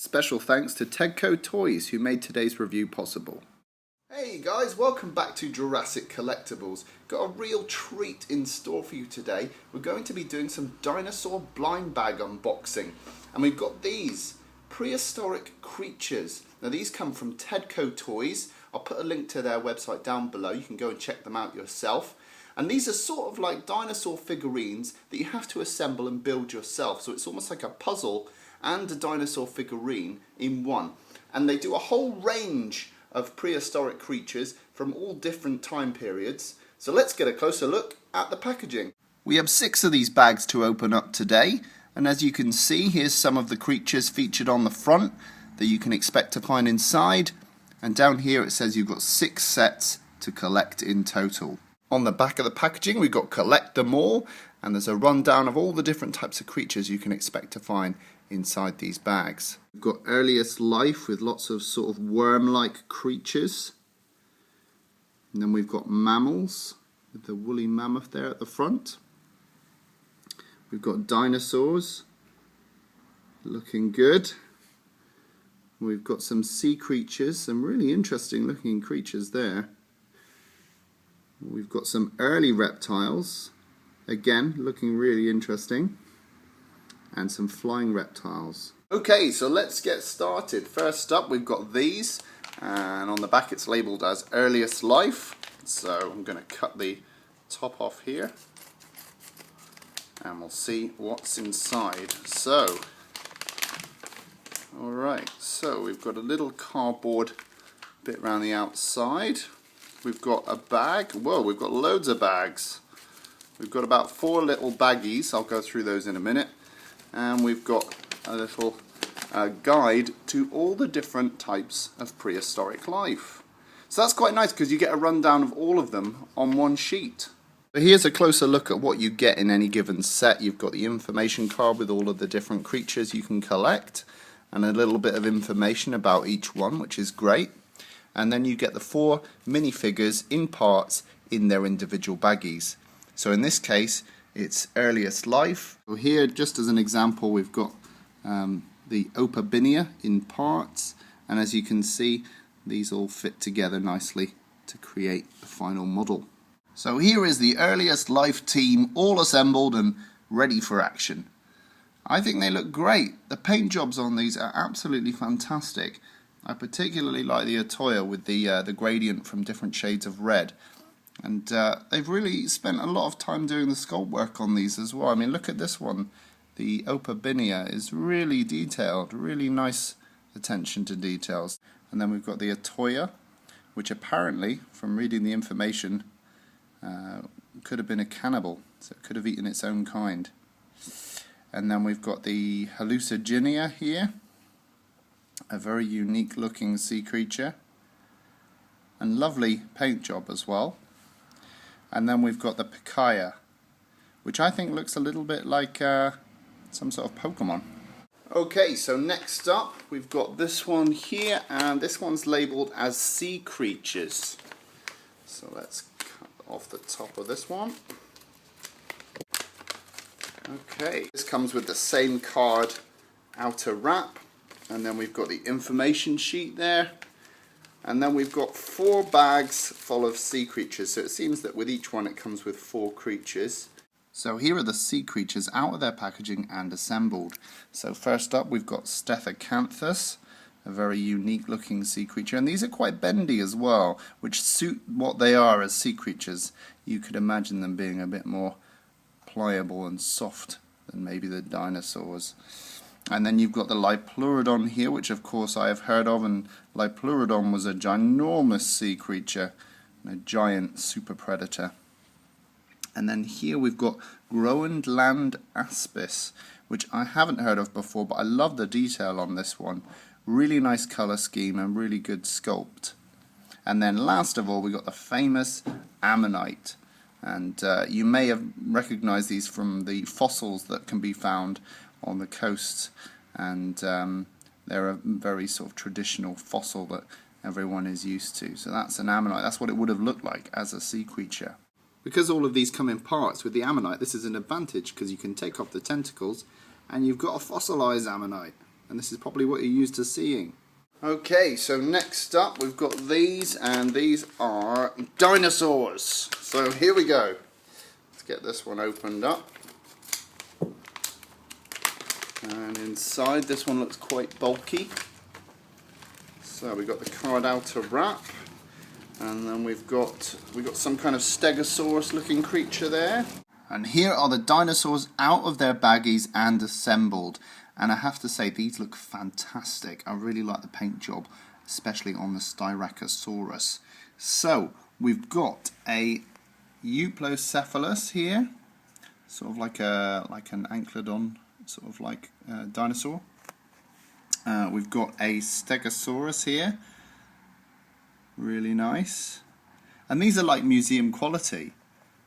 Special thanks to TEDCO Toys who made today's review possible. Hey guys, welcome back to Jurassic Collectibles. Got a real treat in store for you today. We're going to be doing some dinosaur blind bag unboxing. And we've got these prehistoric creatures. Now these come from TEDCO Toys. I'll put a link to their website down below. You can go and check them out yourself. And these are sort of like dinosaur figurines that you have to assemble and build yourself. So it's almost like a puzzle and a dinosaur figurine in one. And they do a whole range of prehistoric creatures from all different time periods. So let's get a closer look at the packaging. We have 6 of these bags to open up today, and as you can see, here's some of the creatures featured on the front that you can expect to find inside, and down here it says you've got 6 sets to collect in total. On the back of the packaging we've got collect them all, and there's a rundown of all the different types of creatures you can expect to find inside these bags. We've got earliest life with lots of sort of worm-like creatures. And then we've got mammals with the woolly mammoth there at the front. We've got dinosaurs, looking good. We've got some sea creatures, some really interesting looking creatures there. We've got some early reptiles, again looking really interesting. And some flying reptiles. Okay, so let's get started. First up we've got these, and on the back it's labelled as earliest life. So I'm going to cut the top off here and we'll see what's inside. So, alright, so we've got a little cardboard bit around the outside. We've got a bag. Whoa, we've got loads of bags. We've got about 4 little baggies. I'll go through those in a minute. And we've got a little guide to all the different types of prehistoric life. So that's quite nice because you get a rundown of all of them on one sheet. So here's a closer look at what you get in any given set. You've got the information card with all of the different creatures you can collect and a little bit of information about each one, which is great. And then you get the 4 minifigures in parts in their individual baggies. So in this case it's earliest life. So here, just as an example, we've got the Opabinia in parts, and as you can see these all fit together nicely to create the final model. So here is the earliest life team all assembled and ready for action. I think they look great. The paint jobs on these are absolutely fantastic. I particularly like the Atoya with the gradient from different shades of red. And they've really spent a lot of time doing the sculpt work on these as well. I mean, look at this one. The Opabinia is really detailed, really nice attention to details. And then we've got the Atoya, which apparently, from reading the information, could have been a cannibal, so it could have eaten its own kind. And then we've got the Hallucigenia here, a very unique looking sea creature, and lovely paint job as well. And then we've got the Pikaya, which I think looks a little bit like some sort of Pokemon. Okay, so next up we've got this one here, and this one's labelled as sea creatures. So let's cut off the top of this one. Okay, this comes with the same card outer wrap, and then we've got the information sheet there. And then we've got 4 bags full of sea creatures, so it seems that with each one it comes with 4 creatures. So here are the sea creatures out of their packaging and assembled. So first up we've got Stephacanthus, a very unique looking sea creature, and these are quite bendy as well, which suit what they are as sea creatures. You could imagine them being a bit more pliable and soft than maybe the dinosaurs. And then you've got the Liopleurodon here, which of course I have heard of, and Liopleurodon was a ginormous sea creature and a giant super predator. And then here we've got Groenland aspis, which I haven't heard of before, but I love the detail on this one. Really nice colour scheme and really good sculpt. And then last of all we got the famous ammonite. And you may have recognized these from the fossils that can be found on the coast, and they're a very sort of traditional fossil that everyone is used to. So that's an ammonite. That's what it would have looked like as a sea creature. Because all of these come in parts with the ammonite, this is an advantage because you can take off the tentacles and you've got a fossilized ammonite. and this is probably what you're used to seeing. Okay, so next up we've got these, and these are dinosaurs. So here we go. Let's get this one opened up. And inside, this one looks quite bulky. So we've got the card outer wrap, and then we've got some kind of stegosaurus looking creature there. And here are the dinosaurs out of their baggies and assembled. And I have to say, these look fantastic. I really like the paint job, especially on the Styracosaurus. So we've got a Euplocephalus here, sort of like an Ankylosaur, sort of like dinosaur. We've got a Stegosaurus here, really nice. And these are like museum quality,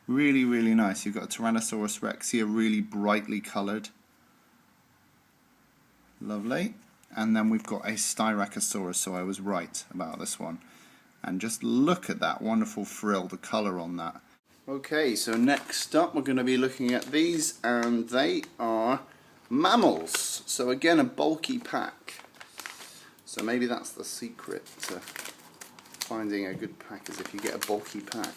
really, really nice. You've got a Tyrannosaurus Rex here, really brightly coloured. Lovely. And then we've got a Styracosaurus, so I was right about this one. And just look at that wonderful frill, the colour on that. Okay, so next up we're going to be looking at these, and they are Mammals. So again, a bulky pack. So maybe that's the secret to finding a good pack, is if you get a bulky pack.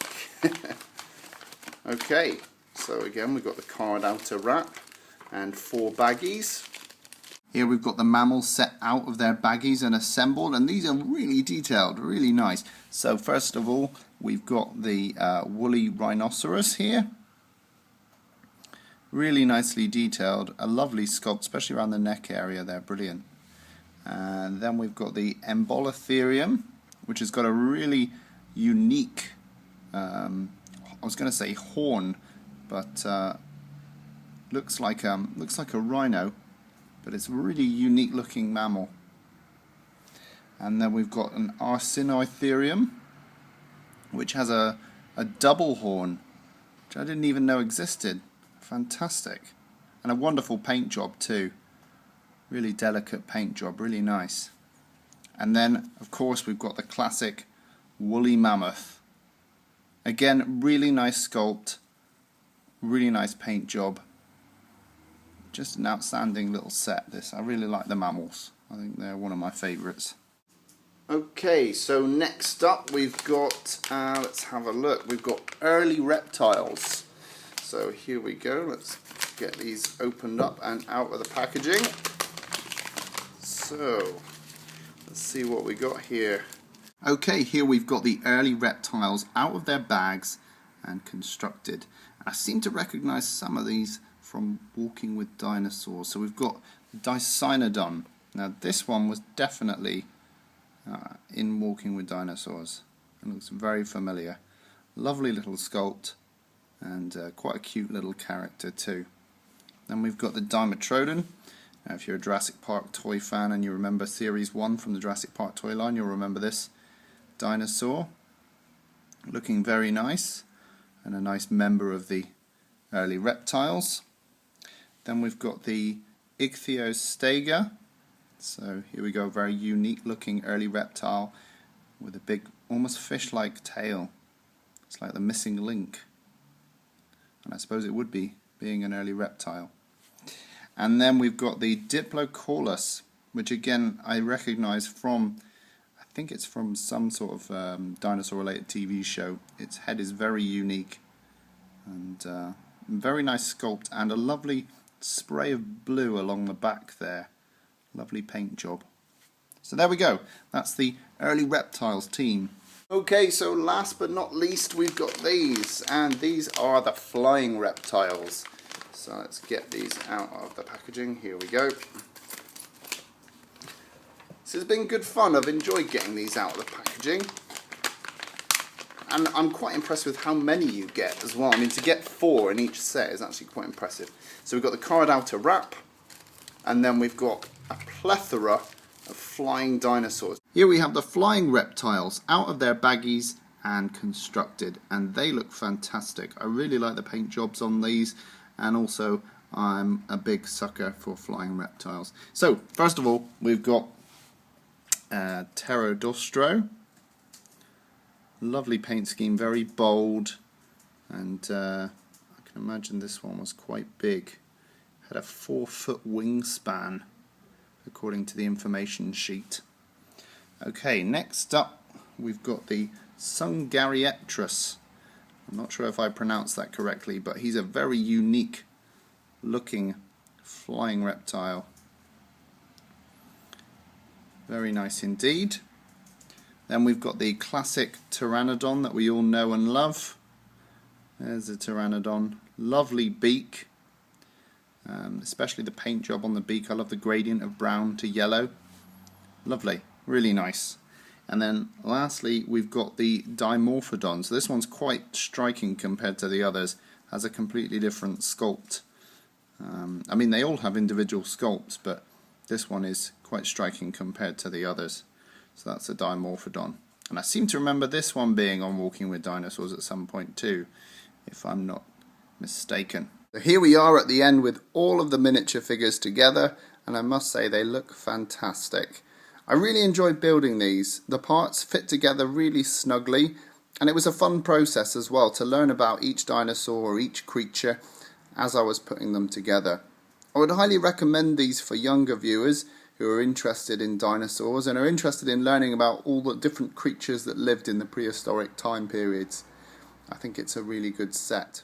Okay, so again we've got the card outer wrap and 4 baggies. Here we've got the Mammals set out of their baggies and assembled, and these are really detailed, really nice. So first of all, we've got the woolly rhinoceros here. Really nicely detailed, a lovely sculpt, especially around the neck area there, brilliant. And then we've got the Embolotherium, which has got a really unique, I was going to say horn, but looks like a rhino. But it's a really unique looking mammal. And then we've got an Arsinoitherium, which has a double horn, which I didn't even know existed. Fantastic. And a wonderful paint job too. Really delicate paint job, really nice. And then of course we've got the classic woolly mammoth. Again, really nice sculpt, really nice paint job. Just an outstanding little set, this. I really like the Mammals. I think they're one of my favourites. Okay, so next up we've got, let's have a look, we've got early reptiles. So here we go, let's get these opened up and out of the packaging. So, let's see what we got here. Okay, here we've got the early reptiles out of their bags and constructed. I seem to recognise some of these from Walking with Dinosaurs. So we've got Dicynodon. Now this one was definitely in Walking with Dinosaurs. It looks very familiar. Lovely little sculpt, and quite a cute little character too. Then we've got the Dimetrodon. Now if you're a Jurassic Park toy fan and you remember Series 1 from the Jurassic Park toy line, you'll remember this dinosaur. Looking very nice, and a nice member of the early reptiles. Then we've got the Ichthyostega. So here we go, very unique looking early reptile with a big, almost fish-like tail. It's like the missing link. And I suppose it would be, being an early reptile. And then we've got the Diplocaulus, which again I recognise from, I think it's from some sort of dinosaur-related TV show. Its head is very unique, and very nice sculpt, and a lovely spray of blue along the back there. Lovely paint job. So there we go. That's the early reptiles team. Okay, so last but not least we've got these, and these are the flying reptiles. So let's get these out of the packaging. Here we go. This has been good fun. I've enjoyed getting these out of the packaging. And I'm quite impressed with how many you get as well. I mean, to get 4 in each set is actually quite impressive. So we've got the card outer wrap, and then we've got a plethora of flying dinosaurs. Here we have the flying reptiles out of their baggies and constructed, and they look fantastic. I really like the paint jobs on these, and also I'm a big sucker for flying reptiles. So first of all, we've got Pterodostro. Lovely paint scheme, very bold, and I can imagine this one was quite big. Had a 4-foot wingspan, according to the information sheet. Okay, next up we've got the Sungarieptrus. I'm not sure if I pronounced that correctly, but he's a very unique looking flying reptile. Very nice indeed. Then we've got the classic Pteranodon that we all know and love. There's a Pteranodon. Lovely beak, especially the paint job on the beak. I love the gradient of brown to yellow. Lovely, really nice. And then lastly we've got the Dimorphodon. So this one's quite striking compared to the others. Has a completely different sculpt. I mean, they all have individual sculpts, but this one is quite striking compared to the others. So that's a Dimorphodon. And I seem to remember this one being on Walking with Dinosaurs at some point too, if I'm not mistaken. So here we are at the end with all of the miniature figures together, and I must say they look fantastic. I really enjoyed building these. The parts fit together really snugly, and it was a fun process as well to learn about each dinosaur or each creature as I was putting them together. I would highly recommend these for younger viewers who are interested in dinosaurs and are interested in learning about all the different creatures that lived in the prehistoric time periods. I think it's a really good set.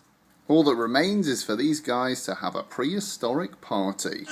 All that remains is for these guys to have a prehistoric party.